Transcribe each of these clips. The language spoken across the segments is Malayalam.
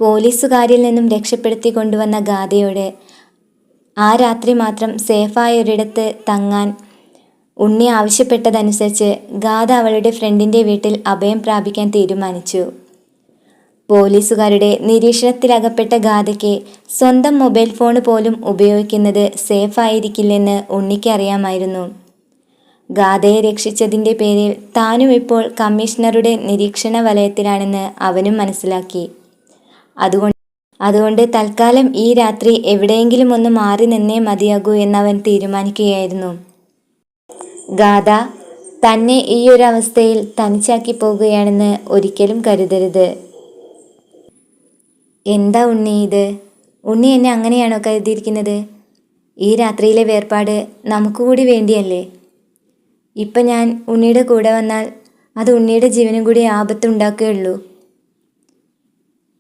പോലീസുകാരിൽ നിന്നും രക്ഷപ്പെടുത്തി കൊണ്ടുവന്ന ഗാഥയോട് ആ രാത്രി മാത്രം സേഫായ ഒരിടത്ത് തങ്ങാൻ ഉണ്ണി ആവശ്യപ്പെട്ടതനുസരിച്ച് ഗാഥ അവളുടെ ഫ്രണ്ടിൻ്റെ വീട്ടിൽ അഭയം പ്രാപിക്കാൻ തീരുമാനിച്ചു. പോലീസുകാരുടെ നിരീക്ഷണത്തിലകപ്പെട്ട ഗാഥയ്ക്ക് സ്വന്തം മൊബൈൽ ഫോൺ പോലും ഉപയോഗിക്കുന്നത് സേഫായിരിക്കില്ലെന്ന് ഉണ്ണിക്ക് അറിയാമായിരുന്നു. ഗാഥയെ രക്ഷിച്ചതിൻ്റെ പേരിൽ താനും ഇപ്പോൾ കമ്മീഷണറുടെ നിരീക്ഷണ വലയത്തിലാണെന്ന് അവനും മനസ്സിലാക്കി. അതുകൊണ്ട് തൽക്കാലം ഈ രാത്രി എവിടെയെങ്കിലും ഒന്ന് മാറി നിന്നേ മതിയാകൂ എന്നവൻ തീരുമാനിക്കുകയായിരുന്നു. ഗാഥ തന്നെ ഈ ഒരു അവസ്ഥയിൽ തനിച്ചാക്കി പോകുകയാണെന്ന് ഒരിക്കലും കരുതരുത്. എന്താ ഉണ്ണി ഇത്? ഉണ്ണി എന്നെ അങ്ങനെയാണോ കരുതിയിരിക്കുന്നത്? ഈ രാത്രിയിലെ വേർപാട് നമുക്ക് കൂടി വേണ്ടിയല്ലേ? ഇപ്പം ഞാൻ ഉണ്ണിയുടെ കൂടെ വന്നാൽ അത് ഉണ്ണിയുടെ ജീവനും കൂടി ആപത്തുണ്ടാക്കുകയുള്ളൂ.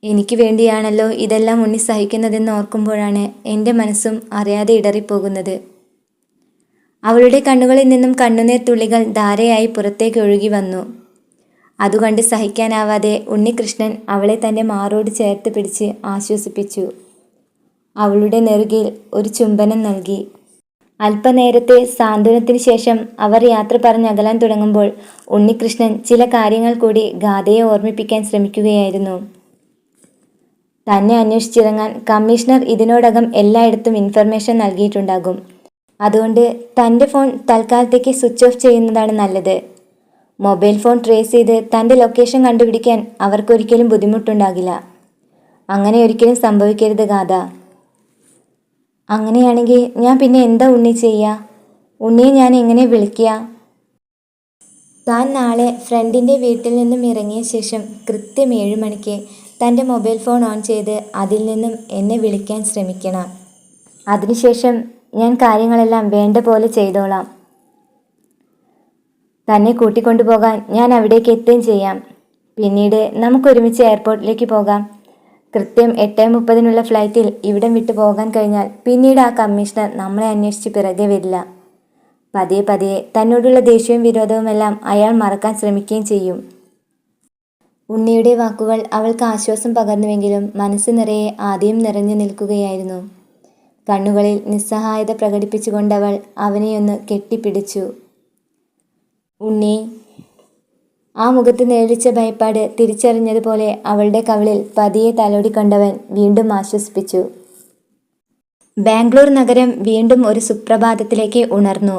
എനിക്ക് വേണ്ടിയാണല്ലോ ഇതെല്ലാം ഉണ്ണി സഹിക്കുന്നതെന്ന് ഓർക്കുമ്പോഴാണ് എൻ്റെ മനസ്സും അറിയാതെ ഇടറിപ്പോകുന്നത്. അവളുടെ കണ്ണുകളിൽ നിന്നും കണ്ണുനീർ തുള്ളികൾ ധാരയായി പുറത്തേക്ക് ഒഴുകി വന്നു. അതുകണ്ട് സഹിക്കാനാവാതെ ഉണ്ണികൃഷ്ണൻ അവളെ തൻ്റെ മാറോട് ചേർത്ത് പിടിച്ച് ആശ്വസിപ്പിച്ചു. അവളുടെ നെറുകയിൽ ഒരു ചുംബനം നൽകി. അല്പനേരത്തെ സാന്ത്വനത്തിന് ശേഷം അവർ യാത്ര പറഞ്ഞകലാൻ തുടങ്ങുമ്പോൾ ഉണ്ണികൃഷ്ണൻ ചില കാര്യങ്ങൾ കൂടി ഗാഥയെ ഓർമ്മിപ്പിക്കാൻ ശ്രമിക്കുകയായിരുന്നു. തന്നെ അന്വേഷിച്ചിറങ്ങാൻ കമ്മീഷണർ ഇതിനോടകം എല്ലായിടത്തും ഇൻഫർമേഷൻ നൽകിയിട്ടുണ്ടാകും. അതുകൊണ്ട് തൻ്റെ ഫോൺ തൽക്കാലത്തേക്ക് സ്വിച്ച് ഓഫ് ചെയ്യുന്നതാണ് നല്ലത്. മൊബൈൽ ഫോൺ ട്രേസ് ചെയ്ത് തൻ്റെ ലൊക്കേഷൻ കണ്ടുപിടിക്കാൻ അവർക്കൊരിക്കലും ബുദ്ധിമുട്ടുണ്ടാകില്ല. അങ്ങനെ ഒരിക്കലും സംഭവിക്കരുത് ഗാഥ. അങ്ങനെയാണെങ്കിൽ ഞാൻ പിന്നെ എന്താ ഉണ്ണി ചെയ്യുക? ഉണ്ണിയെ ഞാൻ എങ്ങനെ വിളിക്കുക? താൻ നാളെ ഫ്രണ്ടിൻ്റെ വീട്ടിൽ നിന്നും ഇറങ്ങിയ ശേഷം കൃത്യം 7 മണിക്ക് തൻ്റെ മൊബൈൽ ഫോൺ ഓൺ ചെയ്ത് അതിൽ നിന്നും എന്നെ വിളിക്കാൻ ശ്രമിക്കണം. അതിനുശേഷം ഞാൻ കാര്യങ്ങളെല്ലാം വേണ്ട പോലെ ചെയ്തോളാം. തന്നെ കൂട്ടിക്കൊണ്ടുപോകാൻ ഞാൻ അവിടേക്ക് എത്തുകയും ചെയ്യാം. പിന്നീട് നമുക്കൊരുമിച്ച് എയർപോർട്ടിലേക്ക് പോകാം. കൃത്യം 8:30 ഫ്ലൈറ്റിൽ ഇവിടം വിട്ടു പോകാൻ കഴിഞ്ഞാൽ പിന്നീട് ആ കമ്മീഷണർ നമ്മളെ അന്വേഷിച്ച് പിറകെ വരില്ല. പതിയെ പതിയെ തന്നോടുള്ള ദേഷ്യവും വിരോധവുമെല്ലാം അയാൾ മറക്കാൻ ശ്രമിക്കുകയും ചെയ്യും. ഉണ്ണിയുടെ വാക്കുകൾ അവൾക്ക് ആശ്വാസം പകർന്നുവെങ്കിലും മനസ്സ് നിറയെ ആദ്യം നിറഞ്ഞു നിൽക്കുകയായിരുന്നു. കണ്ണുകളിൽ നിസ്സഹായത പ്രകടിപ്പിച്ചുകൊണ്ടവൾ അവനെയൊന്ന് കെട്ടിപ്പിടിച്ചു. ഉണ്ണി. ആ മുഖത്ത് നേളിച്ച ഭയപ്പാട് തിരിച്ചറിഞ്ഞതുപോലെ അവളുടെ കവിളിൽ പതിയെ തലോടിക്കൊണ്ടവൻ വീണ്ടും ആശ്വസിപ്പിച്ചു. ബാംഗ്ലൂർ നഗരം വീണ്ടും ഒരു സുപ്രഭാതത്തിലേക്ക് ഉണർന്നു.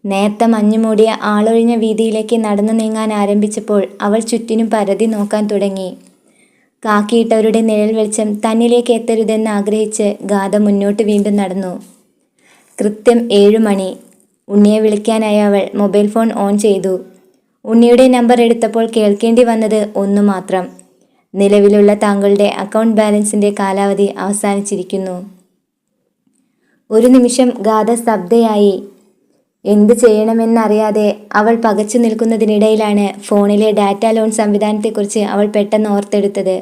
നേർത്ത മഞ്ഞുമൂടിയ ആളൊഴിഞ്ഞ വീതിയിലേക്ക് നടന്നു നീങ്ങാൻ ആരംഭിച്ചപ്പോൾ അവൾ ചുറ്റിനും പരതി നോക്കാൻ തുടങ്ങി. കാക്കിയിട്ടവരുടെ നിഴൽ വെളിച്ചം തന്നിലേക്ക് എത്തരുതെന്ന് ആഗ്രഹിച്ച് ഗാഥ മുന്നോട്ട് വീണ്ടും നടന്നു. കൃത്യം 7 മണി. ഉണ്ണിയെ വിളിക്കാനായി അവൾ മൊബൈൽ ഫോൺ ഓൺ ചെയ്തു. ഉണ്ണിയുടെ നമ്പർ എടുത്തപ്പോൾ കേൾക്കേണ്ടി വന്നത് ഒന്നു മാത്രം. നിലവിലുള്ള താങ്കളുടെ അക്കൗണ്ട് ബാലൻസിൻ്റെ കാലാവധി അവസാനിച്ചിരിക്കുന്നു. ഒരു നിമിഷം ഗാഥ സ്തബ്ധയായി. എന്ത് ചെയ്യണമെന്നറിയാതെ അവൾ പകച്ചു നിൽക്കുന്നതിനിടയിലാണ് ഫോണിലെ ഡാറ്റ ലോൺ സംവിധാനത്തെക്കുറിച്ച് അവൾ പെട്ടെന്ന് ഓർത്തെടുത്തത്.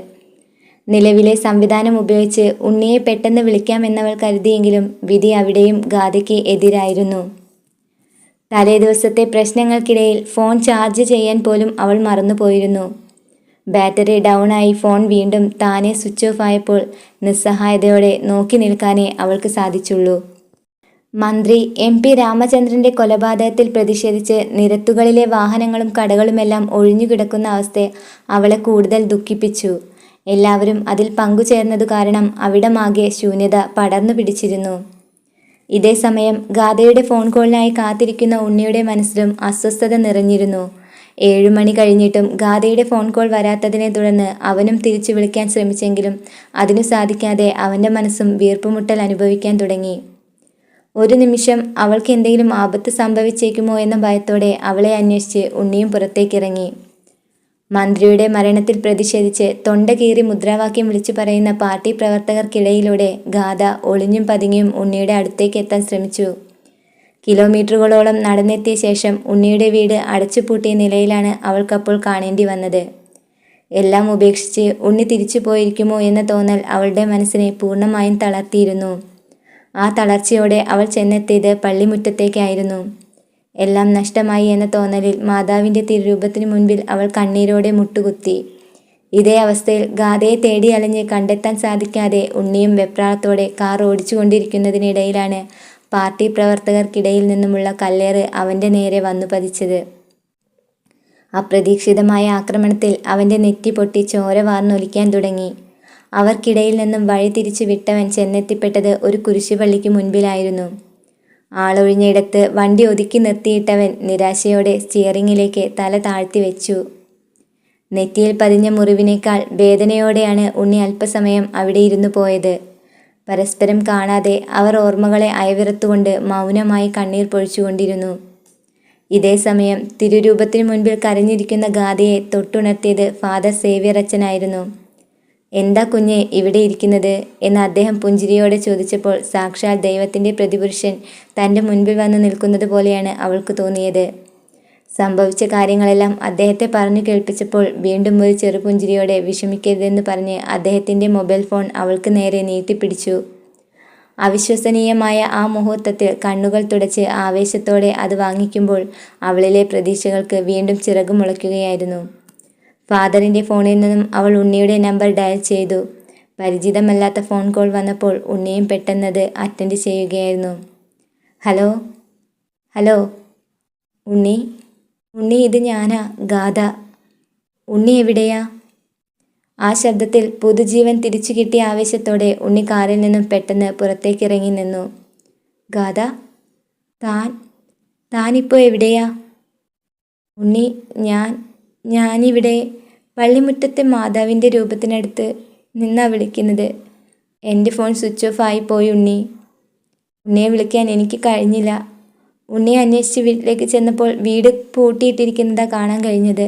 നിലവിലെ സംവിധാനം ഉപയോഗിച്ച് ഉണ്ണിയെ പെട്ടെന്ന് വിളിക്കാമെന്നവൾ കരുതിയെങ്കിലും വിധി അവിടെയും ഗാഥയ്ക്ക് എതിരായിരുന്നു. തലേ ദിവസത്തെ പ്രശ്നങ്ങൾക്കിടയിൽ ഫോൺ ചാർജ് ചെയ്യാൻ പോലും അവൾ മറന്നുപോയിരുന്നു. ബാറ്ററി ഡൗൺ ആയി ഫോൺ വീണ്ടും താനെ സ്വിച്ച് ഓഫ് ആയപ്പോൾ നിസ്സഹായതയോടെ നോക്കി നിൽക്കാനേ അവൾക്ക് സാധിച്ചുള്ളൂ. മന്ത്രി MP രാമചന്ദ്രൻ്റെ കൊലപാതകത്തിൽ പ്രതിഷേധിച്ച് നിരത്തുകളിലെ വാഹനങ്ങളും കടകളുമെല്ലാം ഒഴിഞ്ഞുകിടക്കുന്ന അവസ്ഥ അവളെ കൂടുതൽ ദുഃഖിപ്പിച്ചു. എല്ലാവരും അതിൽ പങ്കുചേർന്നതു കാരണം അവിടമാകെ ശൂന്യത പടർന്നു പിടിച്ചിരുന്നു. ഇതേ സമയം ഗാഥയുടെ ഫോൺ കോളിനായി കാത്തിരിക്കുന്ന ഉണ്ണിയുടെ മനസ്സിലും അസ്വസ്ഥത നിറഞ്ഞിരുന്നു. 7 മണി കഴിഞ്ഞിട്ടും ഗാഥയുടെ ഫോൺ കോൾ വരാത്തതിനെ തുടർന്ന് അവനും തിരിച്ചു വിളിക്കാൻ ശ്രമിച്ചെങ്കിലും അതിനു സാധിക്കാതെ അവൻ്റെ മനസ്സും വീർപ്പുമുട്ടൽ അനുഭവിക്കാൻ തുടങ്ങി. ഒരു നിമിഷം അവൾക്ക് എന്തെങ്കിലും ആപത്ത് സംഭവിച്ചേക്കുമോ എന്ന ഭയത്തോടെ അവളെ അന്വേഷിച്ച് ഉണ്ണിയും പുറത്തേക്കിറങ്ങി. മന്ത്രിയുടെ മരണത്തിൽ പ്രതിഷേധിച്ച് തൊണ്ട കീറി മുദ്രാവാക്യം വിളിച്ചു പറയുന്ന പാർട്ടി പ്രവർത്തകർക്കിടയിലൂടെ ഗാഥ ഒളിഞ്ഞും പതുങ്ങിയും ഉണ്ണിയുടെ അടുത്തേക്ക് എത്താൻ ശ്രമിച്ചു. കിലോമീറ്ററുകളോളം നടന്നെത്തിയ ശേഷം ഉണ്ണിയുടെ വീട് അടച്ചുപൂട്ടിയ നിലയിലാണ് അവൾക്കപ്പോൾ കാണേണ്ടി വന്നത്. എല്ലാം ഉപേക്ഷിച്ച് ഉണ്ണി തിരിച്ചു പോയിരിക്കുമോ എന്ന തോന്നൽ അവളുടെ മനസ്സിനെ പൂർണ്ണമായും തളർത്തിയിരുന്നു. ആ തളർച്ചയോടെ അവൾ ചെന്നെത്തിയത് പള്ളിമുറ്റത്തേക്കായിരുന്നു. എല്ലാം നഷ്ടമായി എന്ന തോന്നലിൽ മാതാവിൻ്റെ തിരുരൂപത്തിനു മുൻപിൽ അവൾ കണ്ണീരോടെ മുട്ടുകുത്തി. ഇതേ അവസ്ഥയിൽ ഗാഥയെ തേടി അലഞ്ഞ് കണ്ടെത്താൻ സാധിക്കാതെ ഉണ്ണിയും വെപ്രാളത്തോടെ കാർ ഓടിച്ചു കൊണ്ടിരിക്കുന്നതിനിടയിലാണ് പാർട്ടി പ്രവർത്തകർക്കിടയിൽ നിന്നുമുള്ള കല്ലേറ് അവൻ്റെ നേരെ വന്നു പതിച്ചത്. അപ്രതീക്ഷിതമായ ആക്രമണത്തിൽ അവൻ്റെ നെറ്റി പൊട്ടി ചോര വാർന്നൊലിക്കാൻ തുടങ്ങി. അവർക്കിടയിൽ നിന്നും വഴി തിരിച്ചു വിട്ടവൻ ചെന്നെത്തിപ്പെട്ടത് ഒരു കുരിശുപള്ളിക്ക് മുൻപിലായിരുന്നു. ആളൊഴിഞ്ഞയിടത്ത് വണ്ടി ഒതുക്കി നിർത്തിയിട്ടവൻ നിരാശയോടെ സ്റ്റിയറിങ്ങിലേക്ക് തല താഴ്ത്തി വെച്ചു. നെറ്റിയിൽ പതിഞ്ഞ മുറിവിനേക്കാൾ വേദനയോടെയാണ് ഉണ്ണി അല്പസമയം അവിടെ ഇരുന്നു പോയത്. പരസ്പരം കാണാതെ അവർ ഓർമ്മകളെ അയവിറത്തുകൊണ്ട് മൗനമായി കണ്ണീർ പൊഴിച്ചുകൊണ്ടിരുന്നു. ഇതേ സമയം തിരുരൂപത്തിനു മുൻപിൽ കരഞ്ഞിരിക്കുന്ന ഗാഥയെ തൊട്ടുണർത്തിയത് ഫാദർ സേവ്യർ അച്ഛനായിരുന്നു. "എന്താ കുഞ്ഞെ ഇവിടെ ഇരിക്കുന്നത്?" എന്ന് അദ്ദേഹം പുഞ്ചിരിയോടെ ചോദിച്ചപ്പോൾ സാക്ഷാൽ ദൈവത്തിൻ്റെ പ്രതിപുരുഷൻ തൻ്റെ മുൻപിൽ വന്നു നിൽക്കുന്നത് പോലെയാണ് അവൾക്ക് തോന്നിയത്. സംഭവിച്ച കാര്യങ്ങളെല്ലാം അദ്ദേഹത്തെ പറഞ്ഞു കേൾപ്പിച്ചപ്പോൾ വീണ്ടും ഒരു ചെറുപുഞ്ചിരിയോടെ വിഷമിക്കരുതെന്ന് പറഞ്ഞ് അദ്ദേഹത്തിൻ്റെ മൊബൈൽ ഫോൺ അവൾക്ക് നേരെ നീട്ടിപ്പിടിച്ചു. അവിശ്വസനീയമായ ആ മുഹൂർത്തത്തിൽ കണ്ണുകൾ തുടച്ച് ആവേശത്തോടെ അത് വാങ്ങിക്കുമ്പോൾ അവളിലെ പ്രതീക്ഷകൾക്ക് വീണ്ടും ചിറകു മുളയ്ക്കുകയായിരുന്നു. ഫാദറിൻ്റെ ഫോണിൽ നിന്നും അവൾ ഉണ്ണിയുടെ നമ്പർ ഡയൽ ചെയ്തു. പരിചിതമല്ലാത്ത ഫോൺ കോൾ വന്നപ്പോൾ ഉണ്ണിയും പെട്ടെന്നത് അറ്റൻഡ് ചെയ്യുകയായിരുന്നു. "ഹലോ ഹലോ ഉണ്ണി, ഉണ്ണി ഇത് ഞാനാ, ഗാഥ. ഉണ്ണി എവിടെയാ?" ആ ശബ്ദത്തിൽ പുതുജീവൻ തിരിച്ചു കിട്ടിയ ആവേശത്തോടെ ഉണ്ണി കാറിൽ നിന്നും പെട്ടെന്ന് പുറത്തേക്കിറങ്ങി നിന്നു. "ഗാഥ, താനിപ്പോൾ എവിടെയാ?" "ഉണ്ണി, ഞാനിവിടെ പള്ളിമുറ്റത്തെ മാതാവിൻ്റെ രൂപത്തിനടുത്ത് നിന്നാ വിളിക്കുന്നത്. എൻ്റെ ഫോൺ സ്വിച്ച് ഓഫ് ആയി പോയി ഉണ്ണി. ഉണ്ണിയെ വിളിക്കാൻ എനിക്ക് കഴിഞ്ഞില്ല. ഉണ്ണിയെ അന്വേഷിച്ച് വീട്ടിലേക്ക് ചെന്നപ്പോൾ വീട് പൂട്ടിയിട്ടിരിക്കുന്നതാ കാണാൻ കഴിഞ്ഞത്.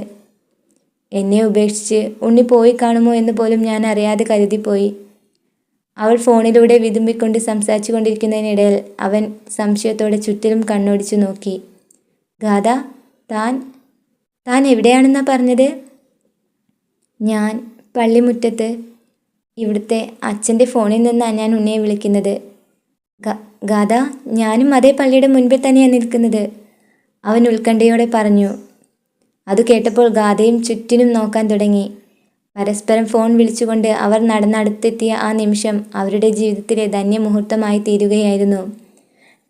എന്നെ ഉപേക്ഷിച്ച് ഉണ്ണി പോയി കാണുമോ എന്ന് പോലും ഞാൻ അറിയാതെ കരുതിപ്പോയി." അവൾ ഫോണിലൂടെ വിതുമ്പിക്കൊണ്ട് സംസാരിച്ചു കൊണ്ടിരിക്കുന്നതിനിടയിൽ അവൻ സംശയത്തോടെ ചുറ്റിലും കണ്ണോടിച്ചു നോക്കി. "ഗാഥ, താൻ എവിടെയാണെന്നാ പറഞ്ഞത്?" "ഞാൻ പള്ളിമുറ്റത്ത്. ഇവിടുത്തെ അച്ഛൻ്റെ ഫോണിൽ നിന്നാണ് ഞാൻ ഉണ്ണിയെ വിളിക്കുന്നത്." "ഗാഥ, ഞാനും അതേ പള്ളിയുടെ മുൻപിൽ തന്നെയാണ് നിൽക്കുന്നത്," അവൻ ഉത്കണ്ഠയോടെ പറഞ്ഞു. അത് കേട്ടപ്പോൾ ഗാഥയും ചുറ്റിനും നോക്കാൻ തുടങ്ങി. പരസ്പരം ഫോൺ വിളിച്ചുകൊണ്ട് അവർ നടന്നടുത്തെത്തിയ ആ നിമിഷം അവരുടെ ജീവിതത്തിലെ ധന്യമുഹൂർത്തമായി തീരുകയായിരുന്നു.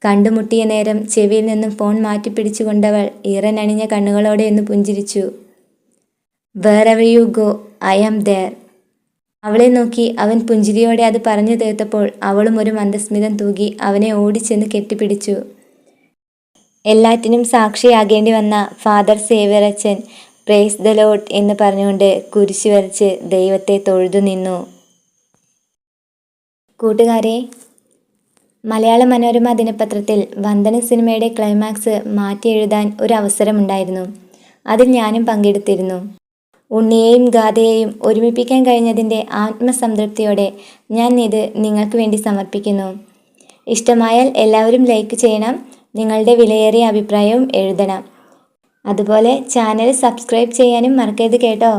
കണ്ടുമുട്ടിയ നേരം ചെവിയിൽ നിന്നും ഫോൺ മാറ്റിപ്പിടിച്ചുകൊണ്ടവൾ ഈറനണിഞ്ഞ കണ്ണുകളോടെ ഒന്ന് പുഞ്ചിരിച്ചു. "Wherever you go, I am there." അവളെ നോക്കി അവൻ പുഞ്ചിരിയോടെ അത് പറഞ്ഞു തീർത്തപ്പോൾ അവളും ഒരു മന്ദസ്മിതം തൂകി അവനെ ഓടിച്ചെന്ന് കെട്ടിപ്പിടിച്ചു. എല്ലാറ്റിനും സാക്ഷിയാകേണ്ടി വന്ന ഫാദർ സേവ്യർ അച്ഛൻ പ്രേസ് ദ ലോർഡ് എന്ന് പറഞ്ഞുകൊണ്ട് കുരിശു വരച്ച് ദൈവത്തെ തൊഴുതു നിന്നു. കൂട്ടുകാരെ, മലയാള മനോരമ ദിനപത്രത്തിൽ വന്ദന സിനിമയുടെ ക്ലൈമാക്സ് മാറ്റി എഴുതാൻ ഒരു അവസരമുണ്ടായിരുന്നു. അതിൽ ഞാനും പങ്കെടുത്തിരുന്നു. ഉണ്ണിയെയും ഗാഥയെയും ഒരുമിപ്പിക്കാൻ കഴിഞ്ഞതിൻ്റെ ആത്മസംതൃപ്തിയോടെ ഞാൻ ഇത് നിങ്ങൾക്ക് വേണ്ടി സമർപ്പിക്കുന്നു. ഇഷ്ടമായാൽ എല്ലാവരും ലൈക്ക് ചെയ്യണം. നിങ്ങളുടെ വിലയേറിയ അഭിപ്രായവും എഴുതണം. അതുപോലെ ചാനൽ സബ്സ്ക്രൈബ് ചെയ്യാനും മറക്കരുത് കേട്ടോ.